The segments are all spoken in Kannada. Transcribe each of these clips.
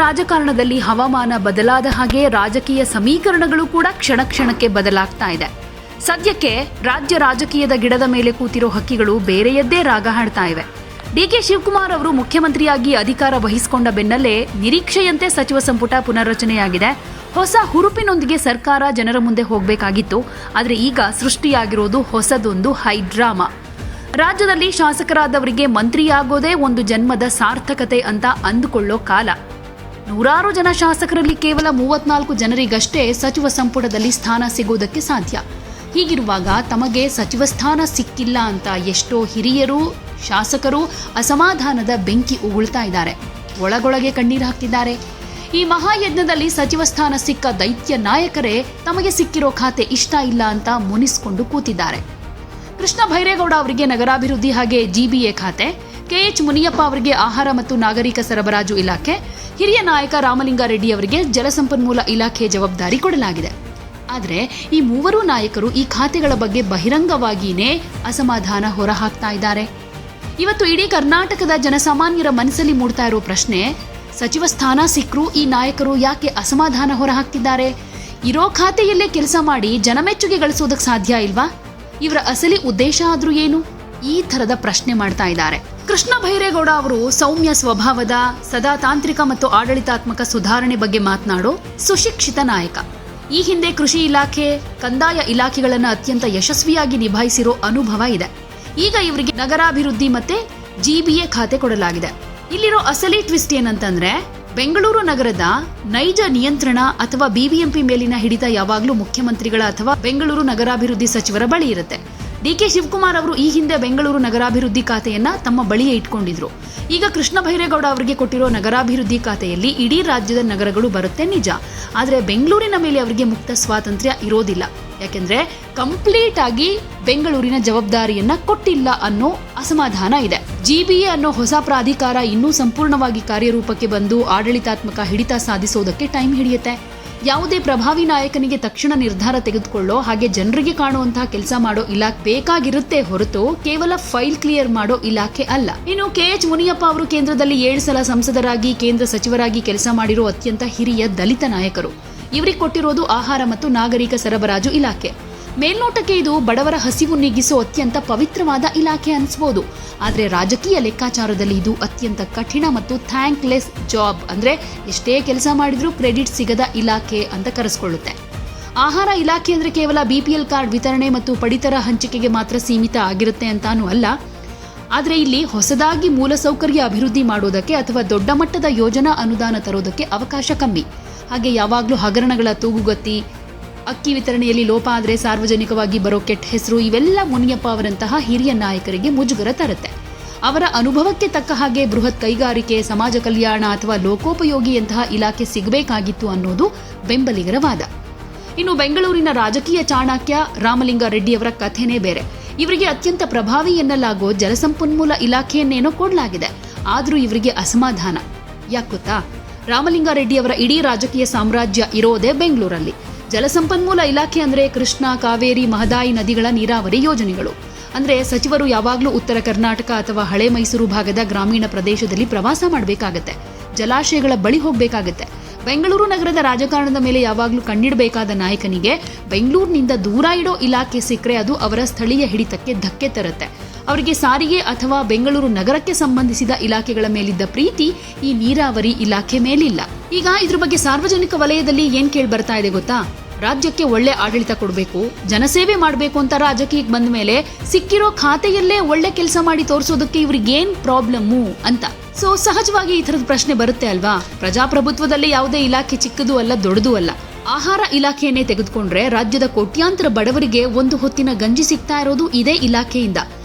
ರಾಜಕಾರಣದಲ್ಲಿ ಹವಾಮಾನ ಬದಲಾದ ಹಾಗೆ ರಾಜಕೀಯ ಸಮೀಕರಣಗಳು ಕೂಡ ಕ್ಷಣ ಕ್ಷಣಕ್ಕೆ ಬದಲಾಗ್ತಾ ಇದೆ. ಸದ್ಯಕ್ಕೆ ರಾಜ್ಯ ರಾಜಕೀಯದ ಗಿಡದ ಮೇಲೆ ಕೂತಿರೋ ಹಕ್ಕಿಗಳು ಬೇರೆಯದ್ದೇ ರಾಗ ಹಾಡ್ತಾ ಇವೆ. ಡಿಕೆ ಶಿವಕುಮಾರ್ ಅವರು ಮುಖ್ಯಮಂತ್ರಿಯಾಗಿ ಅಧಿಕಾರ ವಹಿಸಿಕೊಂಡ ಬೆನ್ನಲ್ಲೇ ನಿರೀಕ್ಷೆಯಂತೆ ಸಚಿವ ಸಂಪುಟ ಪುನರ್ರಚನೆಯಾಗಿದೆ. ಹೊಸ ಹುರುಪಿನೊಂದಿಗೆ ಸರ್ಕಾರ ಜನರ ಮುಂದೆ ಹೋಗಬೇಕಾಗಿತ್ತು. ಆದರೆ ಈಗ ಸೃಷ್ಟಿಯಾಗಿರೋದು ಹೊಸದೊಂದು ಹೈಡ್ರಾಮಾ. ರಾಜ್ಯದಲ್ಲಿ ಶಾಸಕರಾದವರಿಗೆ ಮಂತ್ರಿಯಾಗೋದೇ ಒಂದು ಜನ್ಮದ ಸಾರ್ಥಕತೆ ಅಂತ ಅಂದುಕೊಳ್ಳೋ ಕಾಲ. ನೂರಾರು ಜನ ಶಾಸಕರಲ್ಲಿ ಕೇವಲ 34 ಜನರಿಗಷ್ಟೇ ಸಚಿವ ಸಂಪುಟದಲ್ಲಿ ಸ್ಥಾನ ಸಿಗೋದಕ್ಕೆ ಸಾಧ್ಯ. ಹೀಗಿರುವಾಗ ತಮಗೆ ಸಚಿವ ಸ್ಥಾನ ಸಿಕ್ಕಿಲ್ಲ ಅಂತ ಎಷ್ಟೋ ಹಿರಿಯರು ಶಾಸಕರು ಅಸಮಾಧಾನದ ಬೆಂಕಿ ಉಗುಳ್ತಾ ಇದ್ದಾರೆ. ಒಳಗೊಳಗೆ ಕಣ್ಣೀರು ಹಾಕ್ತಿದ್ದಾರೆ. ಈ ಮಹಾಯಜ್ಞದಲ್ಲಿ ಸಚಿವ ಸ್ಥಾನ ಸಿಕ್ಕ ದೈತ್ಯ ನಾಯಕರೇ ತಮಗೆ ಸಿಕ್ಕಿರೋ ಖಾತೆ ಇಷ್ಟ ಇಲ್ಲ ಅಂತ ಮುನಿಸ್ಕೊಂಡು ಕೂತಿದ್ದಾರೆ. ಕೃಷ್ಣ ಭೈರೇಗೌಡ ಅವರಿಗೆ ನಗರಾಭಿವೃದ್ಧಿ ಹಾಗೆ ಜಿಬಿಎ ಖಾತೆ, ಕೆಎಚ್ ಮುನಿಯಪ್ಪ ಅವರಿಗೆ ಆಹಾರ ಮತ್ತು ನಾಗರಿಕ ಸರಬರಾಜು ಇಲಾಖೆ, ಹಿರಿಯ ನಾಯಕ ರಾಮಲಿಂಗಾರೆಡ್ಡಿ ಅವರಿಗೆ ಜಲಸಂಪನ್ಮೂಲ ಇಲಾಖೆ ಜವಾಬ್ದಾರಿ ಕೊಡಲಾಗಿದೆ. ಆದರೆ ಈ ಮೂವರೂ ನಾಯಕರು ಈ ಖಾತೆಗಳ ಬಗ್ಗೆ ಬಹಿರಂಗವಾಗಿಯೇ ಅಸಮಾಧಾನ ಹೊರಹಾಕ್ತಾ ಇದ್ದಾರೆ. ಇವತ್ತು ಇಡೀ ಕರ್ನಾಟಕದ ಜನಸಾಮಾನ್ಯರ ಮನಸ್ಸಲ್ಲಿ ಮೂಡ್ತಾ ಇರೋ ಪ್ರಶ್ನೆ, ಸಚಿವ ಸ್ಥಾನ ಸಿಕ್ಕರೂ ಈ ನಾಯಕರು ಯಾಕೆ ಅಸಮಾಧಾನ ಹೊರಹಾಕ್ತಿದ್ದಾರೆ? ಇರೋ ಖಾತೆಯಲ್ಲೇ ಕೆಲಸ ಮಾಡಿ ಜನಮೆಚ್ಚುಗೆ ಗಳಿಸೋದಕ್ಕೆ ಸಾಧ್ಯ ಇಲ್ವಾ? ಇವರ ಅಸಲಿ ಉದ್ದೇಶ ಆದ್ರೂ ಏನು? ಈ ಥರದ ಪ್ರಶ್ನೆ ಮಾಡ್ತಾ ಇದ್ದಾರೆ. ಕೃಷ್ಣ ಭೈರೇಗೌಡ ಅವರು ಸೌಮ್ಯ ಸ್ವಭಾವದ, ಸದಾ ತಾಂತ್ರಿಕ ಮತ್ತು ಆಡಳಿತಾತ್ಮಕ ಸುಧಾರಣೆ ಬಗ್ಗೆ ಮಾತನಾಡೋ ಸುಶಿಕ್ಷಿತ ನಾಯಕ. ಈ ಹಿಂದೆ ಕೃಷಿ ಇಲಾಖೆ, ಕಂದಾಯ ಇಲಾಖೆಗಳನ್ನು ಅತ್ಯಂತ ಯಶಸ್ವಿಯಾಗಿ ನಿಭಾಯಿಸಿರೋ ಅನುಭವ ಇದೆ. ಈಗ ಇವರಿಗೆ ನಗರಾಭಿವೃದ್ಧಿ ಮತ್ತೆ ಜಿಬಿಎ ಖಾತೆ ಕೊಡಲಾಗಿದೆ. ಇಲ್ಲಿರೋ ಅಸಲಿ ಟ್ವಿಸ್ಟ್ ಏನಂತಂದ್ರೆ, ಬೆಂಗಳೂರು ನಗರದ ನೈಜ ನಿಯಂತ್ರಣ ಅಥವಾ ಬಿಬಿಎಂಪಿ ಮೇಲಿನ ಹಿಡಿತ ಯಾವಾಗಲೂ ಮುಖ್ಯಮಂತ್ರಿಗಳ ಅಥವಾ ಬೆಂಗಳೂರು ನಗರಾಭಿವೃದ್ಧಿ ಸಚಿವರ ಬಳಿ ಇರುತ್ತೆ. ಡಿಕೆ ಶಿವಕುಮಾರ್ ಅವರು ಈ ಹಿಂದೆ ಬೆಂಗಳೂರು ನಗರಾಭಿವೃದ್ಧಿ ಖಾತೆಯನ್ನ ತಮ್ಮ ಬಳಿಯೇ ಇಟ್ಕೊಂಡಿದ್ರು. ಈಗ ಕೃಷ್ಣ ಭೈರೇಗೌಡ ಅವರಿಗೆ ಕೊಟ್ಟಿರೋ ನಗರಾಭಿವೃದ್ಧಿ ಖಾತೆಯಲ್ಲಿ ಇಡೀ ರಾಜ್ಯದ ನಗರಗಳು ಬರುತ್ತೆ ನಿಜ. ಆದರೆ ಬೆಂಗಳೂರಿನ ಮೇಲೆ ಅವರಿಗೆ ಮುಕ್ತ ಸ್ವಾತಂತ್ರ್ಯ ಇರೋದಿಲ್ಲ. ಯಾಕೆಂದ್ರೆ ಕಂಪ್ಲೀಟ್ ಆಗಿ ಬೆಂಗಳೂರಿನ ಜವಾಬ್ದಾರಿಯನ್ನ ಕೊಟ್ಟಿಲ್ಲ ಅನ್ನೋ ಅಸಮಾಧಾನ ಇದೆ. ಜಿಬಿಎ ಅನ್ನೋ ಹೊಸ ಪ್ರಾಧಿಕಾರ ಇನ್ನೂ ಸಂಪೂರ್ಣವಾಗಿ ಕಾರ್ಯರೂಪಕ್ಕೆ ಬಂದು ಆಡಳಿತಾತ್ಮಕ ಹಿಡಿತ ಸಾಧಿಸೋದಕ್ಕೆ ಟೈಮ್ ಹಿಡಿಯುತ್ತೆ. ಯಾವುದೇ ಪ್ರಭಾವಿ ನಾಯಕನಿಗೆ ತಕ್ಷಣ ನಿರ್ಧಾರ ತೆಗೆದುಕೊಳ್ಳೋ ಹಾಗೆ ಜನರಿಗೆ ಕಾಣುವಂತಹ ಕೆಲಸ ಮಾಡೋ ಇಲಾಖೆ ಬೇಕಾಗಿರುತ್ತೆ ಹೊರತು ಕೇವಲ ಫೈಲ್ ಕ್ಲಿಯರ್ ಮಾಡೋ ಇಲಾಖೆ ಅಲ್ಲ. ಇನ್ನು ಕೆಎಚ್ ಮುನಿಯಪ್ಪ ಅವರು ಕೇಂದ್ರದಲ್ಲಿ 7 ಸಲ ಸಂಸದರಾಗಿ ಕೇಂದ್ರ ಸಚಿವರಾಗಿ ಕೆಲಸ ಮಾಡಿರೋ ಅತ್ಯಂತ ಹಿರಿಯ ದಲಿತ ನಾಯಕರು. ಇವರಿಗೆ ಕೊಟ್ಟಿರೋದು ಆಹಾರ ಮತ್ತು ನಾಗರಿಕ ಸರಬರಾಜು ಇಲಾಖೆ. ಮೇಲ್ನೋಟಕ್ಕೆ ಇದು ಬಡವರ ಹಸಿವು ನೀಗಿಸೋ ಅತ್ಯಂತ ಪವಿತ್ರವಾದ ಇಲಾಖೆ ಅನಿಸಬಹುದು. ಆದರೆ ರಾಜಕೀಯ ಲೆಕ್ಕಾಚಾರದಲ್ಲಿ ಇದು ಅತ್ಯಂತ ಕಠಿಣ ಮತ್ತು ಥ್ಯಾಂಕ್ಲೆಸ್ ಜಾಬ್, ಅಂದ್ರೆ ಎಷ್ಟೇ ಕೆಲಸ ಮಾಡಿದ್ರೂ ಕ್ರೆಡಿಟ್ ಸಿಗದ ಇಲಾಖೆ ಅಂತ ಕರೆಸ್ಕೊಳ್ಳುತ್ತೆ. ಆಹಾರ ಇಲಾಖೆ ಅಂದ್ರೆ ಕೇವಲ ಬಿಪಿಎಲ್ ಕಾರ್ಡ್ ವಿತರಣೆ ಮತ್ತು ಪಡಿತರ ಹಂಚಿಕೆಗೆ ಮಾತ್ರ ಸೀಮಿತ ಆಗಿರುತ್ತೆ ಅಂತಾನೂ ಅಲ್ಲ. ಆದರೆ ಇಲ್ಲಿ ಹೊಸದಾಗಿ ಮೂಲಸೌಕರ್ಯ ಅಭಿವೃದ್ಧಿ ಮಾಡೋದಕ್ಕೆ ಅಥವಾ ದೊಡ್ಡ ಮಟ್ಟದ ಯೋಜನಾ ಅನುದಾನ ತರೋದಕ್ಕೆ ಅವಕಾಶ ಕಮ್ಮಿ. ಹಾಗೆ ಯಾವಾಗಲೂ ಹಗರಣಗಳ ತೂಗುಗತ್ತಿ, ಅಕ್ಕಿ ವಿತರಣೆಯಲ್ಲಿ ಲೋಪ ಆದರೆ ಸಾರ್ವಜನಿಕವಾಗಿ ಬರೋ ಕೆಟ್ಟ ಹೆಸರು, ಇವೆಲ್ಲ ಮುನಿಯಪ್ಪ ಅವರಂತಹ ಹಿರಿಯ ನಾಯಕರಿಗೆ ಮುಜುಗರ ತರುತ್ತೆ. ಅವರ ಅನುಭವಕ್ಕೆ ತಕ್ಕ ಹಾಗೆ ಬೃಹತ್ ಕೈಗಾರಿಕೆ, ಸಮಾಜ ಕಲ್ಯಾಣ ಅಥವಾ ಲೋಕೋಪಯೋಗಿಯಂತಹ ಇಲಾಖೆ ಸಿಗಬೇಕಾಗಿತ್ತು ಅನ್ನೋದು ಬೆಂಬಲಿಗರ ವಾದ. ಇನ್ನು ಬೆಂಗಳೂರಿನ ರಾಜಕೀಯ ಚಾಣಕ್ಯ ರಾಮಲಿಂಗಾರೆಡ್ಡಿಯವರ ಕಥೆನೇ ಬೇರೆ. ಇವರಿಗೆ ಅತ್ಯಂತ ಪ್ರಭಾವಿ ಎನ್ನಲಾಗೋ ಜಲಸಂಪನ್ಮೂಲ ಇಲಾಖೆಯನ್ನೇನೋ ಕೊಡಲಾಗಿದೆ. ಆದರೂ ಇವರಿಗೆ ಅಸಮಾಧಾನ. ಯಾಕೆ ಗೊತ್ತಾ? ರಾಮಲಿಂಗಾರೆಡ್ಡಿಯವರ ಇಡೀ ರಾಜಕೀಯ ಸಾಮ್ರಾಜ್ಯ ಇರೋದೇ ಬೆಂಗಳೂರಲ್ಲಿ. ಜಲಸಂಪನ್ಮೂಲ ಇಲಾಖೆ ಅಂದ್ರೆ ಕೃಷ್ಣ, ಕಾವೇರಿ, ಮಹದಾಯಿ ನದಿಗಳ ನೀರಾವರಿ ಯೋಜನೆಗಳು. ಅಂದ್ರೆ ಸಚಿವರು ಯಾವಾಗಲೂ ಉತ್ತರ ಕರ್ನಾಟಕ ಅಥವಾ ಹಳೆ ಮೈಸೂರು ಭಾಗದ ಗ್ರಾಮೀಣ ಪ್ರದೇಶದಲ್ಲಿ ಪ್ರವಾಸ ಮಾಡಬೇಕಾಗತ್ತೆ, ಜಲಾಶಯಗಳ ಬಳಿ ಹೋಗಬೇಕಾಗತ್ತೆ. ಬೆಂಗಳೂರು ನಗರದ ರಾಜಕಾರಣದ ಮೇಲೆ ಯಾವಾಗಲೂ ಕಣ್ಣಿಡಬೇಕಾದ ನಾಯಕನಿಗೆ ಬೆಂಗಳೂರಿನಿಂದ ದೂರ ಇಡೋ ಇಲಾಖೆ ಸಿಕ್ಕರೆ ಅದು ಅವರ ಸ್ಥಳೀಯ ಹಿಡಿತಕ್ಕೆ ಧಕ್ಕೆ ತರುತ್ತೆ. ಅವರಿಗೆ ಸಾರಿಗೆ ಅಥವಾ ಬೆಂಗಳೂರು ನಗರಕ್ಕೆ ಸಂಬಂಧಿಸಿದ ಇಲಾಖೆಗಳ ಮೇಲಿದ್ದ ಪ್ರೀತಿ ಈ ನೀರಾವರಿ ಇಲಾಖೆ ಮೇಲಿಲ್ಲ. ಈಗ ಇದ್ರ ಬಗ್ಗೆ ಸಾರ್ವಜನಿಕ ವಲಯದಲ್ಲಿ ಏನ್ ಕೇಳಿ ಬರ್ತಾ ಇದೆ ಗೊತ್ತಾ? ರಾಜ್ಯಕ್ಕೆ ಒಳ್ಳೆ ಆಡಳಿತ ಕೊಡಬೇಕು, ಜನಸೇವೆ ಮಾಡಬೇಕು ಅಂತ ರಾಜಕೀಯಕ್ಕೆ ಬಂದ ಮೇಲೆ ಸಿಕ್ಕಿರೋ ಖಾತೆಯಲ್ಲೇ ಒಳ್ಳೆ ಕೆಲಸ ಮಾಡಿ ತೋರಿಸೋದಕ್ಕೆ ಇವ್ರಿಗೇನ್ ಪ್ರಾಬ್ಲಮ್ಮು ಅಂತ. ಸೊ ಸಹಜವಾಗಿ ಈ ಥರದ ಪ್ರಶ್ನೆ ಬರುತ್ತೆ ಅಲ್ವಾ? ಪ್ರಜಾಪ್ರಭುತ್ವದಲ್ಲಿ ಯಾವುದೇ ಇಲಾಖೆ ಚಿಕ್ಕದೂ ಅಲ್ಲ, ದೊಡ್ಡದೂ ಅಲ್ಲ. ಆಹಾರ ಇಲಾಖೆಯನ್ನೇ ತೆಗೆದುಕೊಂಡ್ರೆ ರಾಜ್ಯದ ಕೋಟ್ಯಾಂತರ ಬಡವರಿಗೆ ಒಂದು ಹೊತ್ತಿನ ಗಂಜಿ ಸಿಗ್ತಾ ಇರೋದು ಇದೇ ಇಲಾಖೆಯಿಂದ.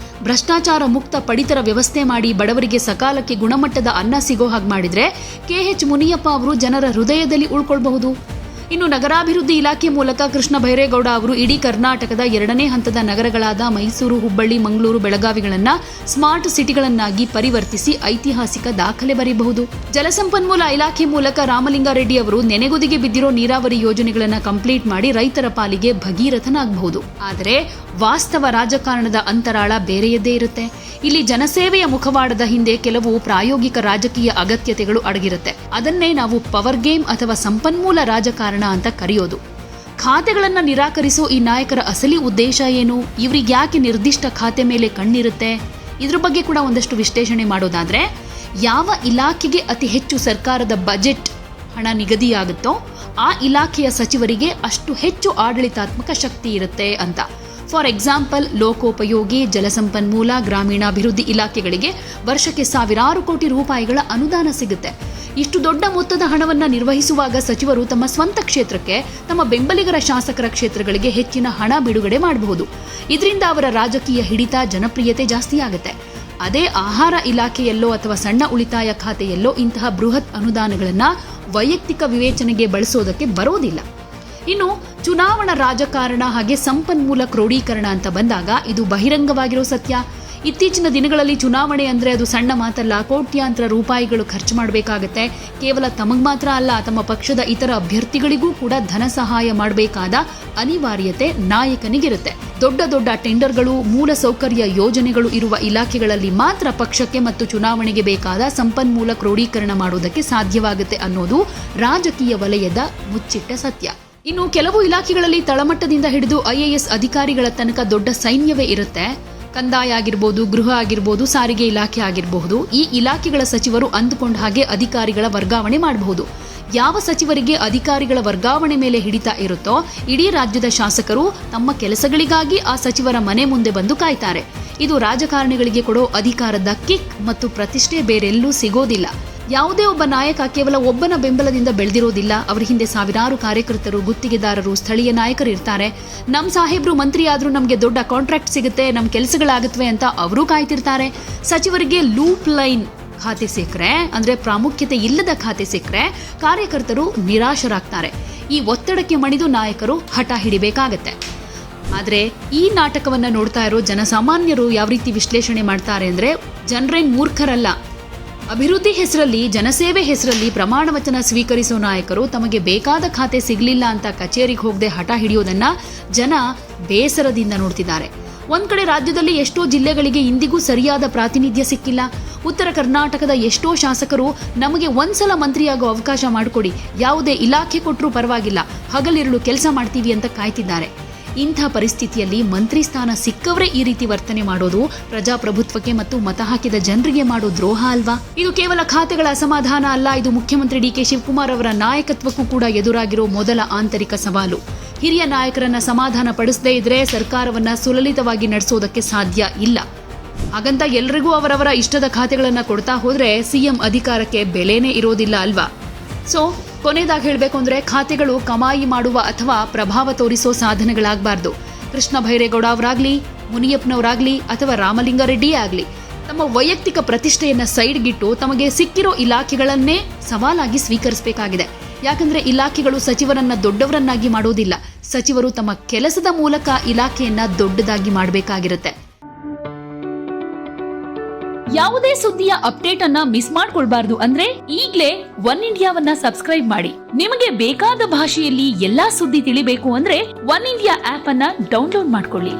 ಭ್ರಷ್ಟಾಚಾರ ಮುಕ್ತ ಪಡಿತರ ವ್ಯವಸ್ಥೆ ಮಾಡಿ ಬಡವರಿಗೆ ಸಕಾಲಕ್ಕೆ ಗುಣಮಟ್ಟದ ಅನ್ನ ಸಿಗೋ ಹಾಗೆ ಮಾಡಿದ್ರೆ ಕೆಎಚ್ ಮುನಿಯಪ್ಪ ಅವರು ಜನರ ಹೃದಯದಲ್ಲಿ ಉಳ್ಕೊಳ್ಬಹುದು. ಇನ್ನು ನಗರಾಭಿವೃದ್ಧಿ ಇಲಾಖೆ ಮೂಲಕ ಕೃಷ್ಣ ಬೈರೇಗೌಡ ಅವರು ಇಡೀ ಕರ್ನಾಟಕದ 2ನೇ ಹಂತದ ನಗರಗಳಾದ ಮೈಸೂರು, ಹುಬ್ಬಳ್ಳಿ, ಮಂಗಳೂರು, ಬೆಳಗಾವಿಗಳನ್ನ ಸ್ಮಾರ್ಟ್ ಸಿಟಿಗಳನ್ನಾಗಿ ಪರಿವರ್ತಿಸಿ ಐತಿಹಾಸಿಕ ದಾಖಲೆ ಬರೆಯಬಹುದು. ಜಲಸಂಪನ್ಮೂಲ ಇಲಾಖೆ ಮೂಲಕ ರಾಮಲಿಂಗಾರೆಡ್ಡಿ ಅವರು ನೆನೆಗುದಿಗೆ ಬಿದ್ದಿರೋ ನೀರಾವರಿ ಯೋಜನೆಗಳನ್ನ ಕಂಪ್ಲೀಟ್ ಮಾಡಿ ರೈತರ ಪಾಲಿಗೆ ಭಗೀರಥನಾಗಬಹುದು. ಆದರೆ ವಾಸ್ತವ ರಾಜಕಾರಣದ ಅಂತರಾಳ ಬೇರೆಯದ್ದೇ ಇರುತ್ತೆ. ಇಲ್ಲಿ ಜನಸೇವೆಯ ಮುಖವಾಡದ ಹಿಂದೆ ಕೆಲವು ಪ್ರಾಯೋಗಿಕ ರಾಜಕೀಯ ಅಗತ್ಯತೆಗಳು ಅಡಗಿರುತ್ತೆ. ಅದನ್ನೇ ನಾವು ಪವರ್ ಗೇಮ್ ಅಥವಾ ಸಂಪನ್ಮೂಲ ರಾಜಕಾರಣ ಅಂತ ಕರೆಯೋದು. ಖಾತೆಗಳನ್ನ ನಿರಾಕರಿಸೋ ಈ ನಾಯಕರ ಅಸಲಿ ಉದ್ದೇಶ ಏನು? ಇವ್ರಿಗೆ ಯಾಕೆ ನಿರ್ದಿಷ್ಟ ಖಾತೆ ಮೇಲೆ ಕಣ್ಣಿರುತ್ತೆ? ಇದ್ರ ಬಗ್ಗೆ ಕೂಡ ಒಂದಷ್ಟು ವಿಶ್ಲೇಷಣೆ ಮಾಡೋದಾದ್ರೆ, ಯಾವ ಇಲಾಖೆಗೆ ಅತಿ ಹೆಚ್ಚು ಸರ್ಕಾರದ ಬಜೆಟ್ ಹಣ ನಿಗದಿಯಾಗುತ್ತೋ ಆ ಇಲಾಖೆಯ ಸಚಿವರಿಗೆ ಅಷ್ಟು ಹೆಚ್ಚು ಆಡಳಿತಾತ್ಮಕ ಶಕ್ತಿ ಇರುತ್ತೆ ಅಂತ. ಫಾರ್ ಎಕ್ಸಾಂಪಲ್, ಲೋಕೋಪಯೋಗಿ, ಜಲಸಂಪನ್ಮೂಲ, ಗ್ರಾಮೀಣಾಭಿವೃದ್ಧಿ ಇಲಾಖೆಗಳಿಗೆ ವರ್ಷಕ್ಕೆ ಸಾವಿರಾರು ಕೋಟಿ ರೂಪಾಯಿಗಳ ಅನುದಾನ ಸಿಗುತ್ತೆ. ಇಷ್ಟು ದೊಡ್ಡ ಮೊತ್ತದ ಹಣವನ್ನ ನಿರ್ವಹಿಸುವಾಗ ಸಚಿವರು ತಮ್ಮ ಸ್ವಂತ ಕ್ಷೇತ್ರಕ್ಕೆ, ತಮ್ಮ ಬೆಂಬಲಿಗರ ಶಾಸಕರ ಕ್ಷೇತ್ರಗಳಿಗೆ ಹೆಚ್ಚಿನ ಹಣ ಬಿಡುಗಡೆ ಮಾಡಬಹುದು. ಇದರಿಂದ ಅವರ ರಾಜಕೀಯ ಹಿಡಿತ, ಜನಪ್ರಿಯತೆ ಜಾಸ್ತಿ ಆಗುತ್ತೆ. ಅದೇ ಆಹಾರ ಇಲಾಖೆಯಲ್ಲೋ ಅಥವಾ ಸಣ್ಣ ಉಳಿತಾಯ ಖಾತೆಯಲ್ಲೋ ಇಂತಹ ಬೃಹತ್ ಅನುದಾನಗಳನ್ನ ವೈಯಕ್ತಿಕ ವಿವೇಚನೆಗೆ ಬಳಸೋದಕ್ಕೆ ಬರೋದಿಲ್ಲ. ಇನ್ನು ಚುನಾವಣಾ ರಾಜಕಾರಣ ಹಾಗೆ ಸಂಪನ್ಮೂಲ ಕ್ರೋಢೀಕರಣ ಅಂತ ಬಂದಾಗ ಇದು ಬಹಿರಂಗವಾಗಿರೋ ಸತ್ಯ. ಇತ್ತೀಚಿನ ದಿನಗಳಲ್ಲಿ ಚುನಾವಣೆ ಅಂದ್ರೆ ಅದು ಸಣ್ಣ ಮಾತಲ್ಲ. ಕೋಟ್ಯಾಂತರ ರೂಪಾಯಿಗಳು ಖರ್ಚು ಮಾಡಬೇಕಾಗತ್ತೆ. ಕೇವಲ ತಮಗ್ ಮಾತ್ರ ಅಲ್ಲ, ತಮ್ಮ ಪಕ್ಷದ ಇತರ ಅಭ್ಯರ್ಥಿಗಳಿಗೂ ಕೂಡ ಧನ ಸಹಾಯ ಮಾಡಬೇಕಾದ ಅನಿವಾರ್ಯತೆ ನಾಯಕನಿಗಿರುತ್ತೆ. ದೊಡ್ಡ ದೊಡ್ಡ ಟೆಂಡರ್ಗಳು, ಮೂಲ ಸೌಕರ್ಯ ಯೋಜನೆಗಳು ಇರುವ ಇಲಾಖೆಗಳಲ್ಲಿ ಮಾತ್ರ ಪಕ್ಷಕ್ಕೆ ಮತ್ತು ಚುನಾವಣೆಗೆ ಬೇಕಾದ ಸಂಪನ್ಮೂಲ ಕ್ರೋಢೀಕರಣ ಮಾಡೋದಕ್ಕೆ ಸಾಧ್ಯವಾಗುತ್ತೆ ಅನ್ನೋದು ರಾಜಕೀಯ ವಲಯದ ಮುಚ್ಚಿಟ್ಟ ಸತ್ಯ. ಇನ್ನು ಕೆಲವು ಇಲಾಖೆಗಳಲ್ಲಿ ತಳಮಟ್ಟದಿಂದ ಹಿಡಿದು IAS ಅಧಿಕಾರಿಗಳ ತನಕ ದೊಡ್ಡ ಸೈನ್ಯವೇ ಇರುತ್ತೆ. ಕಂದಾಯ ಆಗಿರ್ಬೋದು, ಗೃಹ ಆಗಿರ್ಬೋದು, ಸಾರಿಗೆ ಇಲಾಖೆ ಆಗಿರಬಹುದು. ಈ ಇಲಾಖೆಗಳ ಸಚಿವರು ಅಂದುಕೊಂಡ ಹಾಗೆ ಅಧಿಕಾರಿಗಳ ವರ್ಗಾವಣೆ ಮಾಡಬಹುದು. ಯಾವ ಸಚಿವರಿಗೆ ಅಧಿಕಾರಿಗಳ ವರ್ಗಾವಣೆ ಮೇಲೆ ಹಿಡಿತ ಇರುತ್ತೋ ಇಡೀ ರಾಜ್ಯದ ಶಾಸಕರು ತಮ್ಮ ಕೆಲಸಗಳಿಗಾಗಿ ಆ ಸಚಿವರ ಮನೆ ಮುಂದೆ ಬಂದು ಕಾಯ್ತಾರೆ. ಇದು ರಾಜಕಾರಣಿಗಳಿಗೆ ಕೊಡೋ ಅಧಿಕಾರದ ಕಿಕ್ ಮತ್ತು ಪ್ರತಿಷ್ಠೆ ಬೇರೆಲ್ಲೂ ಸಿಗೋದಿಲ್ಲ. ಯಾವುದೇ ಒಬ್ಬ ನಾಯಕ ಕೇವಲ ಒಬ್ಬನ ಬೆಂಬಲದಿಂದ ಬೆಳೆದಿರೋದಿಲ್ಲ. ಅವರ ಹಿಂದೆ ಸಾವಿರಾರು ಕಾರ್ಯಕರ್ತರು, ಗುತ್ತಿಗೆದಾರರು, ಸ್ಥಳೀಯ ನಾಯಕರು ಇರ್ತಾರೆ. ನಮ್ ಸಾಹೇಬ್ರು ಮಂತ್ರಿ ಆದ್ರೂ ನಮ್ಗೆ ದೊಡ್ಡ ಕಾಂಟ್ರಾಕ್ಟ್ ಸಿಗುತ್ತೆ, ನಮ್ ಕೆಲಸಗಳಾಗತ್ವೆ ಅಂತ ಅವರು ಕಾಯ್ತಿರ್ತಾರೆ. ಸಚಿವರಿಗೆ ಲೂಪ್ ಲೈನ್ ಖಾತೆ ಸಿಕ್ಕರೆ, ಅಂದ್ರೆ ಪ್ರಾಮುಖ್ಯತೆ ಇಲ್ಲದ ಖಾತೆ ಸಿಕ್ಕರೆ ಕಾರ್ಯಕರ್ತರು ನಿರಾಶರಾಗ್ತಾರೆ. ಈ ಒತ್ತಡಕ್ಕೆ ಮಣಿದು ನಾಯಕರು ಹಠ ಹಿಡಿಬೇಕಾಗತ್ತೆ. ಆದ್ರೆ ಈ ನಾಟಕವನ್ನ ನೋಡ್ತಾ ಇರೋ ಜನಸಾಮಾನ್ಯರು ಯಾವ ರೀತಿ ವಿಶ್ಲೇಷಣೆ ಮಾಡ್ತಾರೆ ಅಂದ್ರೆ, ಜನರೇನ್ ಮೂರ್ಖರಲ್ಲ. ಅಭಿವೃದ್ಧಿ ಹೆಸರಲ್ಲಿ, ಜನಸೇವೆ ಹೆಸರಲ್ಲಿ ಪ್ರಮಾಣ ವಚನ ಸ್ವೀಕರಿಸೋ ನಾಯಕರು ತಮಗೆ ಬೇಕಾದ ಖಾತೆ ಸಿಗ್ಲಿಲ್ಲ ಅಂತ ಕಚೇರಿಗೆ ಹೋಗದೆ ಹಠ ಹಿಡಿಯೋದನ್ನ ಜನ ಬೇಸರದಿಂದ ನೋಡ್ತಿದ್ದಾರೆ. ಒಂದ್ ಕಡೆ ರಾಜ್ಯದಲ್ಲಿ ಎಷ್ಟೋ ಜಿಲ್ಲೆಗಳಿಗೆ ಇಂದಿಗೂ ಸರಿಯಾದ ಪ್ರಾತಿನಿಧ್ಯ ಸಿಕ್ಕಿಲ್ಲ. ಉತ್ತರ ಕರ್ನಾಟಕದ ಎಷ್ಟೋ ಶಾಸಕರು ನಮಗೆ ಒಂದ್ಸಲ ಮಂತ್ರಿಯಾಗೋ ಅವಕಾಶ ಮಾಡಿಕೊಡಿ, ಯಾವುದೇ ಇಲಾಖೆ ಕೊಟ್ಟರೂ ಪರವಾಗಿಲ್ಲ, ಹಗಲಿರುಳು ಕೆಲಸ ಮಾಡ್ತೀವಿ ಅಂತ ಕಾಯ್ತಿದ್ದಾರೆ. ಇಂಥ ಪರಿಸ್ಥಿತಿಯಲ್ಲಿ ಮಂತ್ರಿ ಸ್ಥಾನ ಸಿಕ್ಕವರೇ ಈ ರೀತಿ ವರ್ತನೆ ಮಾಡೋದು ಪ್ರಜಾಪ್ರಭುತ್ವಕ್ಕೆ ಮತ್ತು ಮತ ಹಾಕಿದ ಜನರಿಗೆ ಮಾಡೋ ದ್ರೋಹ ಅಲ್ವಾ? ಇದು ಕೇವಲ ಖಾತೆಗಳ ಅಸಮಾಧಾನ ಅಲ್ಲ, ಇದು ಮುಖ್ಯಮಂತ್ರಿ DK ಶಿವಕುಮಾರ್ ಅವರ ನಾಯಕತ್ವಕ್ಕೂ ಕೂಡ ಎದುರಾಗಿರೋ ಮೊದಲ ಆಂತರಿಕ ಸವಾಲು. ಹಿರಿಯ ನಾಯಕರನ್ನ ಸಮಾಧಾನ ಪಡಿಸದೇ ಇದ್ರೆ ಸರ್ಕಾರವನ್ನ ಸುಲಲಿತವಾಗಿ ನಡೆಸೋದಕ್ಕೆ ಸಾಧ್ಯ ಇಲ್ಲ. ಹಾಗಂತ ಎಲ್ರಿಗೂ ಅವರವರ ಇಷ್ಟದ ಖಾತೆಗಳನ್ನ ಕೊಡ್ತಾ ಹೋದ್ರೆ CM ಅಧಿಕಾರಕ್ಕೆ ಬೆಲೆನೇ ಇರೋದಿಲ್ಲ ಅಲ್ವಾ? ಸೊ ಕೊನೆಯದಾಗಿ ಹೇಳಬೇಕು ಅಂದ್ರೆ, ಖಾತೆಗಳು ಕಮಾಯಿ ಮಾಡುವ ಅಥವಾ ಪ್ರಭಾವ ತೋರಿಸೋ ಸಾಧನೆಗಳಾಗಬಾರ್ದು. ಕೃಷ್ಣ ಬೈರೇಗೌಡ ಅವರಾಗ್ಲಿ, ಮುನಿಯಪ್ಪನವರಾಗ್ಲಿ ಅಥವಾ ರಾಮಲಿಂಗಾರೆಡ್ಡಿಯೇ ಆಗ್ಲಿ ತಮ್ಮ ವೈಯಕ್ತಿಕ ಪ್ರತಿಷ್ಠೆಯನ್ನ ಸೈಡ್ಗಿಟ್ಟು ತಮಗೆ ಸಿಕ್ಕಿರೋ ಇಲಾಖೆಗಳನ್ನೇ ಸವಾಲಾಗಿ ಸ್ವೀಕರಿಸಬೇಕಾಗಿದೆ. ಯಾಕಂದ್ರೆ ಇಲಾಖೆಗಳು ಸಚಿವರನ್ನ ದೊಡ್ಡವರನ್ನಾಗಿ ಮಾಡೋದಿಲ್ಲ. ಸಚಿವರು ತಮ್ಮ ಕೆಲಸದ ಮೂಲಕ ಇಲಾಖೆಯನ್ನ ದೊಡ್ಡದಾಗಿ ಮಾಡಬೇಕಾಗಿರುತ್ತೆ. ಯಾವುದೇ ಸುದ್ದಿಯ ಅಪ್ಡೇಟ್ ಅನ್ನ ಮಿಸ್ ಮಾಡ್ಕೊಳ್ಬಾರ್ದು ಅಂದ್ರೆ ಈಗ್ಲೇ ಒನ್ ಇಂಡಿಯಾವನ್ನ ಸಬ್ಸ್ಕ್ರೈಬ್ ಮಾಡಿ. ನಿಮಗೆ ಬೇಕಾದ ಭಾಷೆಯಲ್ಲಿ ಎಲ್ಲಾ ಸುದ್ದಿ ತಿಳಿಬೇಕು ಅಂದ್ರೆ ಒನ್ ಇಂಡಿಯಾ ಆಪ್ ಅನ್ನ ಡೌನ್ಲೋಡ್ ಮಾಡ್ಕೊಳ್ಳಿ.